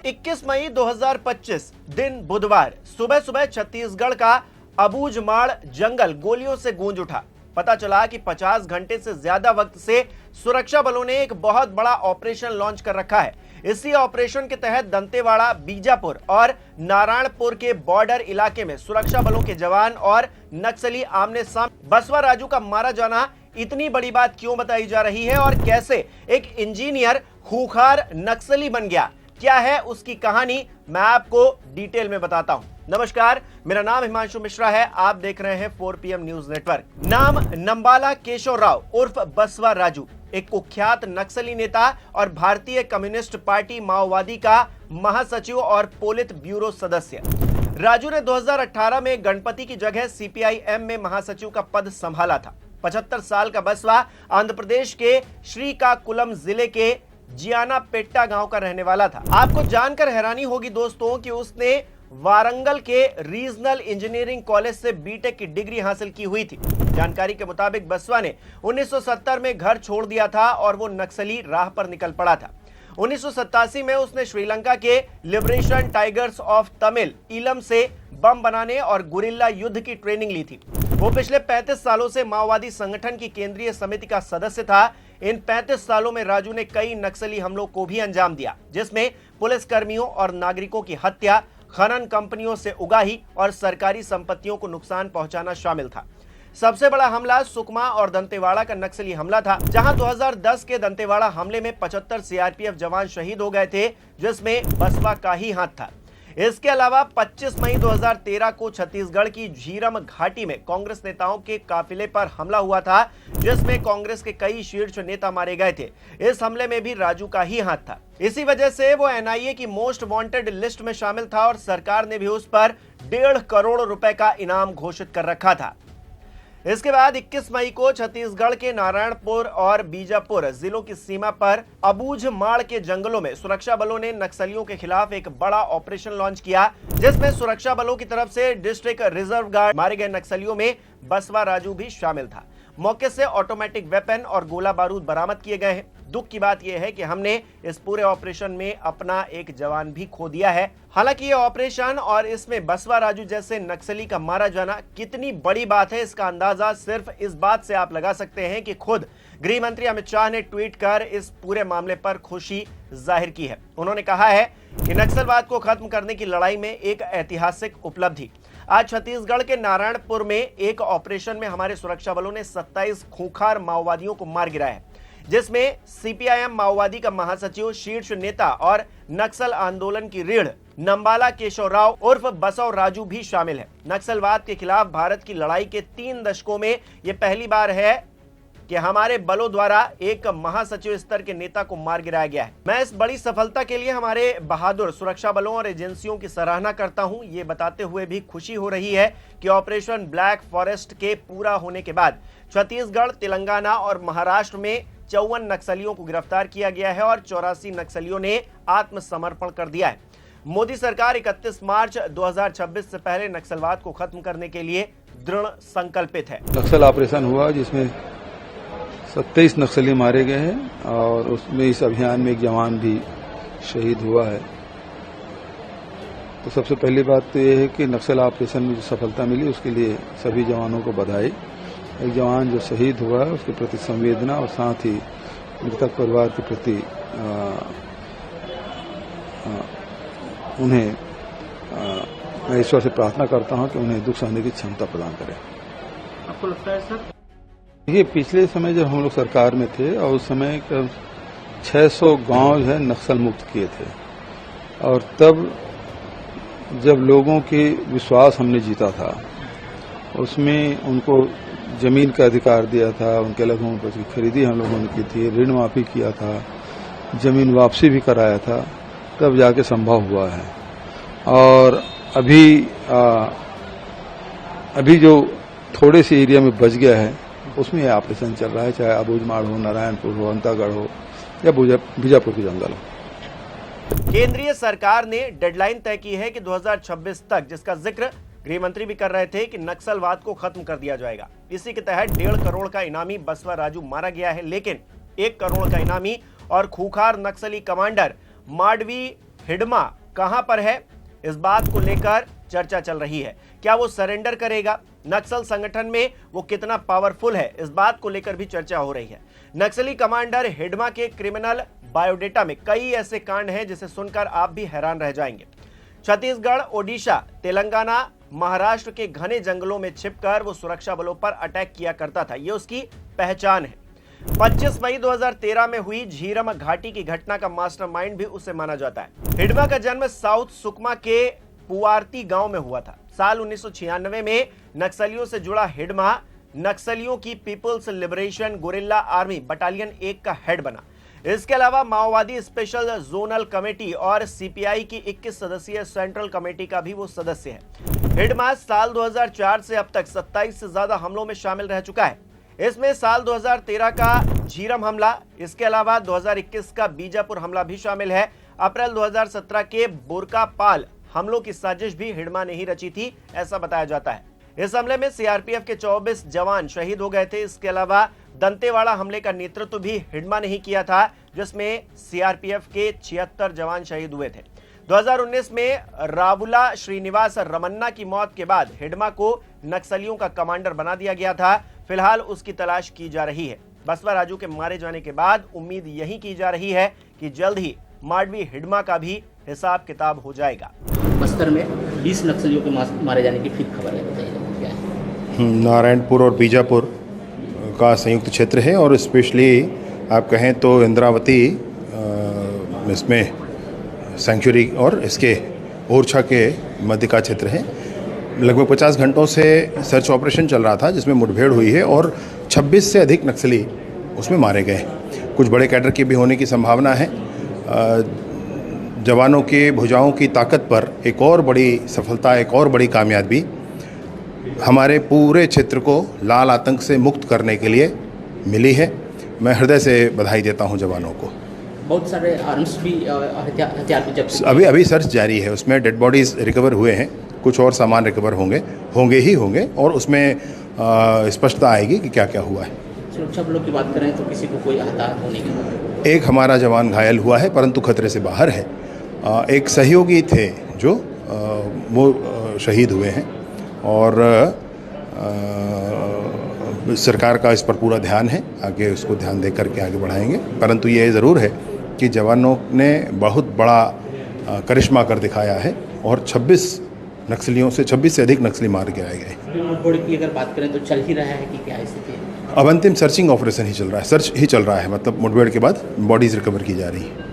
21 मई 2025 दिन बुधवार सुबह सुबह छत्तीसगढ़ का अबूझमाड़ जंगल गोलियों से गूंज उठा। पता चला कि 50 घंटे से ज्यादा वक्त से सुरक्षा बलों ने एक बहुत बड़ा ऑपरेशन लॉन्च कर रखा है। इसी ऑपरेशन के तहत दंतेवाड़ा, बीजापुर और नारायणपुर के बॉर्डर इलाके में सुरक्षा बलों के जवान और नक्सली आमने सामने। बसवा राजू का मारा जाना इतनी बड़ी बात क्यों बताई जा रही है और कैसे एक इंजीनियर खूंखार नक्सली बन गया, क्या है उसकी कहानी, मैं आपको डिटेल में बताता हूं। नमस्कार, मेरा नाम हिमांशु मिश्रा है, आप देख रहे हैं 4 PM न्यूज नेटवर्क। नाम नंबाला केशव राव उर्फ बसवा राजू, एक कुख्यात नक्सली नेता और भारतीय कम्युनिस्ट पार्टी माओवादी का महासचिव और पोलित ब्यूरो सदस्य। राजू ने 2018 में गणपति की जगह CPIM में महासचिव का पद संभाला था। 75 साल का बसवा आंध्र प्रदेश के श्रीकाकुलम जिले के जियानापेट्टा गांव का रहने वाला था। आपको जानकर हैरानी होगी दोस्तों कि उसने वारंगल के रीजनल इंजीनियरिंग कॉलेज से बीटेक की डिग्री हासिल की हुई थी। जानकारी के मुताबिक बसवा ने 1970 में घर छोड़ दिया था और वो नक्सली राह पर निकल पड़ा था। 1987 में उसने श्रीलंका के लिबरेशन टाइगर्स ऑफ तमिल इलम से बम बनाने और गुरिल्ला युद्ध की ट्रेनिंग ली थी। वो पिछले 35 सालों से माओवादी संगठन की केंद्रीय समिति का सदस्य था। इन 35 सालों में राजू ने कई नक्सली हमलों को भी अंजाम दिया, जिसमें पुलिसकर्मियों और नागरिकों की हत्या, खनन कंपनियों से उगाही और सरकारी संपत्तियों को नुकसान पहुंचाना शामिल था। सबसे बड़ा हमला सुकमा और दंतेवाड़ा का नक्सली हमला था, जहां 2010 के दंतेवाड़ा हमले में 75 CRPF जवान शहीद हो गए थे, जिसमें बसवा का ही हाथ था। इसके अलावा 25 मई 2013 को छत्तीसगढ़ की झीरम घाटी में कांग्रेस नेताओं के काफिले पर हमला हुआ था, जिसमें कांग्रेस के कई शीर्ष नेता मारे गए थे। इस हमले में भी राजू का ही हाथ था। इसी वजह से वो NIA की मोस्ट वांटेड लिस्ट में शामिल था और सरकार ने भी उस पर 1.5 करोड़ रुपए का इनाम घोषित कर रखा था। इसके बाद 21 मई को छत्तीसगढ़ के नारायणपुर और बीजापुर जिलों की सीमा पर अबूझमाड़ के जंगलों में सुरक्षा बलों ने नक्सलियों के खिलाफ एक बड़ा ऑपरेशन लॉन्च किया, जिसमें सुरक्षा बलों की तरफ से डिस्ट्रिक्ट रिजर्व गार्ड मारे गए नक्सलियों में बसवा राजू भी शामिल था। मौके से ऑटोमेटिक वेपन और गोला बारूद बरामद किए गए हैं। दुख की बात यह है कि हमने इस पूरे ऑपरेशन में अपना एक जवान भी खो दिया है। हालांकि ये ऑपरेशन और इसमें बसवा राजू जैसे नक्सली का मारा जाना कितनी बड़ी बात है, इसका अंदाजा सिर्फ इस बात से आप लगा सकते हैं कि खुद गृह मंत्री अमित शाह ने ट्वीट कर इस पूरे मामले पर खुशी जाहिर की है। उन्होंने कहा है कि नक्सलवाद को खत्म करने की लड़ाई में एक ऐतिहासिक उपलब्धि। आज छत्तीसगढ़ के नारायणपुर में एक ऑपरेशन में हमारे सुरक्षा बलों ने 27 खूंखार माओवादियों को मार गिराया है, जिसमें CPIM माओवादी का महासचिव, शीर्ष नेता और नक्सल आंदोलन की रीढ़ नंबाला केशव राव उर्फ बसव राजू भी शामिल है। नक्सलवाद के खिलाफ भारत की लड़ाई के 3 दशकों में यह पहली बार है कि हमारे बलों द्वारा एक महासचिव स्तर के नेता को मार गिराया गया है। मैं इस बड़ी सफलता के लिए हमारे बहादुर सुरक्षा बलों और एजेंसियों की सराहना करता हूं। ये बताते हुए भी खुशी हो रही है कि ऑपरेशन ब्लैक फॉरेस्ट के पूरा होने के बाद छत्तीसगढ़, तेलंगाना और महाराष्ट्र में 54 नक्सलियों को गिरफ्तार किया गया है और 84 नक्सलियों ने आत्मसमर्पण कर दिया है। मोदी सरकार 31 मार्च 2026 से पहले नक्सलवाद को खत्म करने के लिए दृढ़ संकल्पित है। नक्सल ऑपरेशन हुआ जिसमें 27 नक्सली मारे गए हैं और उसमें इस अभियान में एक जवान भी शहीद हुआ है। तो सबसे पहली बात तो यह है कि नक्सल ऑपरेशन में जो सफलता मिली उसके लिए सभी जवानों को बधाई। एक जवान जो शहीद हुआ है उसके प्रति संवेदना और साथ ही मृतक परिवार के प्रति उन्हें मैं ईश्वर से प्रार्थना करता हूं कि उन्हें दुख सहने की क्षमता प्रदान करें। आपको लगता है सर? देखिए, पिछले समय जब हम लोग सरकार में थे और उस समय 600 गांव है नक्सल मुक्त किए थे और तब जब लोगों के विश्वास हमने जीता था, उसमें उनको जमीन का अधिकार दिया था, उनके लगभग की खरीदी हम लोगों ने की थी, ऋण माफी किया था, जमीन वापसी भी कराया था, तब जाके संभव हुआ है। और अभी जो थोड़े से एरिया में बच गया है उसमें ऑपरेशन चल रहा है, चाहे अबूझमाड़ हो, नारायणपुर हो, अंतागढ़ हो या बीजापुर के जंगल हो। केंद्रीय सरकार ने डेडलाइन तय की है कि 2026 तक, जिसका जिक्र गृह मंत्री भी कर रहे थे, कि नक्सलवाद को खत्म कर दिया जाएगा। इसी के तहत 1.5 करोड़ का इनामी बसवा राजू मारा गया है, लेकिन 1 करोड़ का इनामी और खूंखार नक्सली कमांडर माडवी हिडमा कहां पर है, इस बात को लेकर चर्चा चल रही है। क्या वो सरेंडर करेगा? नक्सल संगठन में वो कितना पावरफुल है, इस बात को लेकर भी चर्चा हो रही है। नक्सली कमांडर हिडमा के क्रिमिनल बायोडेटा में कई ऐसे कांड हैं जिसे सुनकर आप भी हैरान रह जाएंगे। छत्तीसगढ़, ओडिशा, तेलंगाना, महाराष्ट्र के घने जंगलों में छिपकर वो सुरक्षा बलों पर अटैक किया करता था, ये उसकी पहचान है। 25 मई 2013 में हुई झीरम घाटी की घटना का मास्टरमाइंड भी उसे माना जाता है। हिडमा का जन्म साउथ सुकमा के पुआरती गांव में हुआ था। साल 1996 में नक्सलियों से जुड़ा हिडमा नक्सलियों की people's liberation guerrilla army battalion 1 का हेड बना। इसके अलावा माओवादी स्पेशल जोनल कमेटी और सीपीआई की 21 सदस्यीय सेंट्रल कमेटी का भी वो सदस्य है। हिडमा साल 2004 से अब तक 27 से ज्यादा हमलों में शामिल रह चुका है। इसमें साल 2013 का झीरम हमला, इसके अलावा 2021 का बीजापुर हमला भी शामिल है। अप्रैल 2017 के बुरकापाल हमलों की साजिश भी हिडमा ने ही रची थी, ऐसा बताया जाता है। इस हमले में सीआरपीएफ के 24 जवान शहीद हो गए थे। इसके अलावा दंतेवाड़ा हमले का नेतृत्व भी हिडमा ने ही किया था, जिसमें सीआरपीएफ के 76 जवान शहीद हुए थे। 2019 में रावुला श्रीनिवास रमन्ना की मौत के बाद हिडमा को नक्सलियों का कमांडर बना दिया गया था। फिलहाल उसकी तलाश की जा रही है। बसवा राजू के मारे जाने के बाद उम्मीद यही की जा रही है कि जल्द ही माडवी हिडमा का भी हिसाब किताब हो जाएगा। बस्तर में 20 नक्सलियों के मारे जाने की फिर खबर है, बताइए क्या है? नारायणपुर और बीजापुर का संयुक्त क्षेत्र है और स्पेशली आप कहें तो इंद्रावती इसमें सेंचुरी और इसके ओरछा के मध्य का क्षेत्र है। लगभग 50 घंटों से सर्च ऑपरेशन चल रहा था जिसमें मुठभेड़ हुई है और 26 से अधिक नक्सली उसमें मारे गए। कुछ बड़े कैडर की भी होने की संभावना है। जवानों के भुजाओं की ताकत पर एक और बड़ी सफलता, एक और बड़ी कामयाबी हमारे पूरे क्षेत्र को लाल आतंक से मुक्त करने के लिए मिली है। मैं हृदय से बधाई देता हूं जवानों को। बहुत सारे आर्म्स भी, हथियार भी जब्त अभी सर्च जारी है, उसमें डेड बॉडीज रिकवर हुए हैं, कुछ और सामान रिकवर होंगे और उसमें स्पष्टता आएगी कि क्या क्या हुआ है। सुरक्षा बलों की बात करें तो किसी को कोई हताहत होने की? एक हमारा जवान घायल हुआ है परंतु खतरे से बाहर है। एक सहयोगी थे जो वो शहीद हुए हैं और सरकार का इस पर पूरा ध्यान है। आगे उसको ध्यान दे करके आगे बढ़ाएंगे। परंतु ये ज़रूर है कि जवानों ने बहुत बड़ा करिश्मा कर दिखाया है और 26 से अधिक नक्सली मार के आए गए। मुठभेड़ की अगर बात करें तो चल ही रहा है कि क्या स्थिति है? अब अंतिम सर्चिंग ऑपरेशन ही चल रहा है, सर्च ही चल रहा है, मतलब मुठभेड़ के बाद बॉडीज़ रिकवर की जा रही है।